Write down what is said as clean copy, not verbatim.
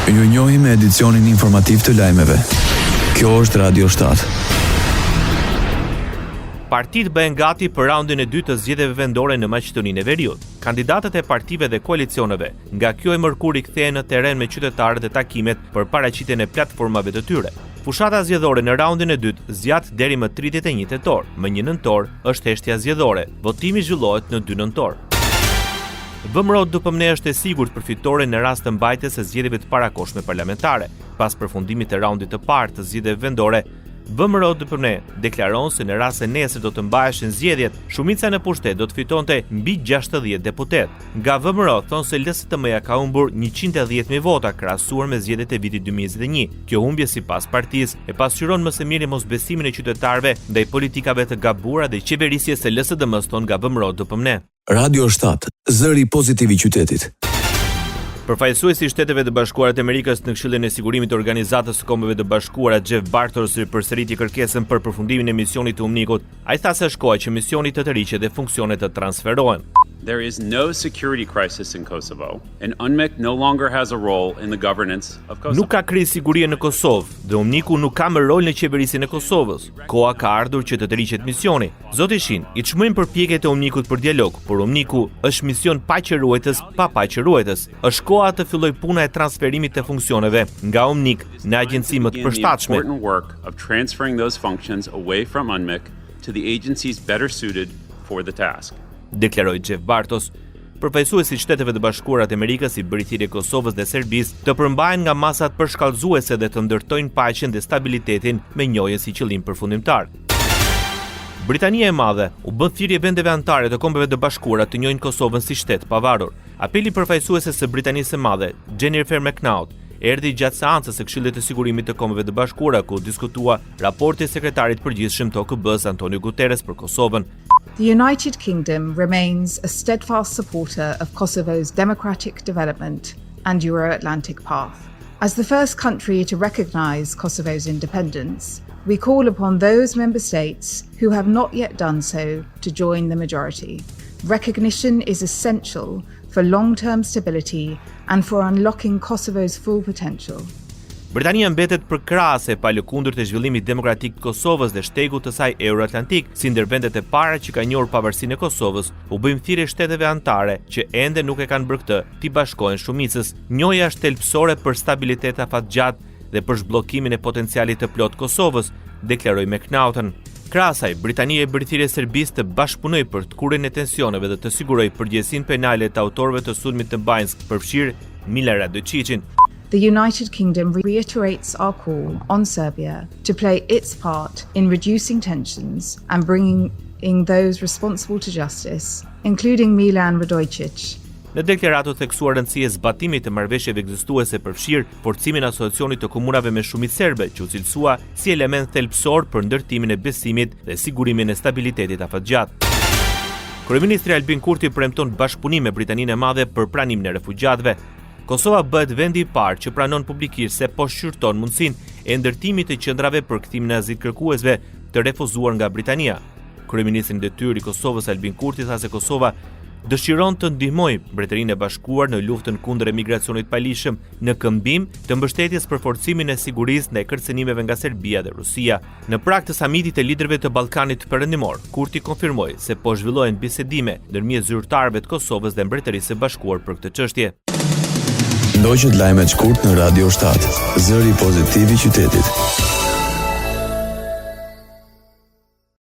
Ju njohim me edicionin informativ të lajmeve. Kjo është Radio 7. Partitë bëhen gati për raundin e dytë të zgjedhjeve vendore në Maqedoninë e Veriut. Kandidatët e partive dhe koalicioneve nga kjo e mërkuri kthehen në terren me qytetarët e takimet për paraqitjen e platformave të tyre. Fushata zgjedhore në raundin e dytë zgjat deri më 31 tetor. Më 1 nëntor është heshtja zgjedhore. Votimi zhvillohet në 2 nëntor. VMRO DPMNE është e sigurt për fitore në rast të mbajtjes së zgjedhjeve të parakohshme parlamentare. Pas përfundimit të raundit të parë të zgjedhjeve vendore, VMRO DPMNE deklaron se në rast se nesër do të mbaheshin zgjedhjet, shumica në pushtet do të fitonte mbi 60 deputet. Nga VMRO thonë se LSTM-ja ka humbur 110.000 vota krahasuar me zgjedhjet e vitit 2021. Kjo humbje sipas partisë e pasqyron më së miri mosbesimin e qytetarëve ndaj politikave të gabuara dhe qeverisjes së LSDM-s tonë nga VMRO DPMNE. Radio 7, zëri pozitiv i qytetit. Përfaqësuesi i Shteteve të Bashkuara të Amerikës në Këshillin e Sigurimit të Organizatës së Kombeve të Bashkuara, Jeff Bartos, përsëriti kërkesën për përfundimin e misionit të UNMIK-ut. Ai tha se është koha që misioni të tërhiqet dhe funksionet të transferohen. There is no security crisis in Kosovo, and UNMIK no longer has a role in the governance of Kosovo. Nuk ka krizë sigurie në Kosovë dhe UNMIK-u nuk ka më rol në qeverisjen e Kosovës. Koha ka ardhur që të tërhiqet misioni. Zoti Shin, i çmojmë përpjekjet e UNMIK-ut për dialog, por UNMIK-u është mision paqëruetës pa paqëruetës. Është koha të filloj puna e transferimit të funksioneve nga UNMIK në agjenci më të përshtatshme. The important work of transferring those functions away from UNMIK to the agencies better suited for the task. Deklaroi Jeff Bartos. Përfaqësuesi i Shteteve të Bashkuara të Amerikës i bëri thirrje Kosovës dhe Serbisë të përmbahen nga masat përshkallëzuese dhe të ndërtojnë paqen dhe stabilitetin me njohje si qëllim përfundimtar. Britania e Madhe u bë thirrje vendeve anëtare të Kombeve të Bashkuara të njohin Kosovën si shtet pavarur. Apeli përfaqësuese së Britanisë së Madhe, Jennifer McNaught, erdhi gjatë seancës së Këshillit të Sigurimit të Kombeve të Bashkuara ku diskutua raporti i sekretarit përgjithshëm të OKB-s Antonio Guterres për Kosovën. The United Kingdom remains a steadfast supporter of Kosovo's democratic development and Euro-Atlantic path. As the first country to recognise Kosovo's independence, we call upon those member states who have not yet done so to join the majority. Recognition is essential for long-term stability and for unlocking Kosovo's full potential. Britania mbetet përkrahase pa lëkundër të zhvillimit demokratik të Kosovës dhe shtegut të saj euro-atlantik, si ndër vendet e para që ka njohur pavarësinë e Kosovës, u bëjmë thirrje shteteve anëtare që ende nuk e kanë bërë këtë, t'i bashkohen shumicës. Njohja është thelbësore për stabilitet afatgjatë dhe për zhbllokimin e potencialit të plot Kosovës, deklaroi McNaughton. Krahasaj, Britania e bëri thirrje Serbisë të bashkëpunojë për të kurrjen e tensioneve dhe të sigurojë përgjegjësinë penale të autorëve të sulmit të Banjsk, përfshir Mila Radojčićin. The United Kingdom reiterates our call on Serbia to play its part in reducing tensions and bringing those responsible to justice, including Milan Radojčić. Në deklaratë u theksuar rëndësia e zbatimit të marrëveshjeve ekzistuese përfshir forcimin e asociacionit të komunave me shumicë serbe, që u cilësua si element thelbësor për ndërtimin e besimit dhe sigurimin e stabilitetit afatgjatë. Kryeministri Albin Kurti premton bashkëpunim me Britaninë e Madhe për pranimin e refugjatëve. Kosova bëhet vendi i parë që pranon publikisht se po shqyrton mundësinë e ndërtimit të qendrave për kthimin e azilikërkuesve të refuzuar nga Britania. Kryeministri i detyrë i Kosovës Albin Kurti tha se Kosova dëshiron të ndihmojë Mbretërinë e Bashkuar në luftën kundër emigracionit palishëm në këmbim të mbështetjes për forcimin e sigurisë ndaj kërcënimeve nga Serbia dhe Rusia. Në prag të samitit të liderëve të Ballkanit Perëndimor, Kurti konfirmoi se po zhvillohen bisedime ndërmjet zyrtarëve të Kosovës dhe Mbretërisë së Bashkuar për këtë çështje. Ndoqët lajmet shkurt në Radio 7, zëri pozitiv i qytetit.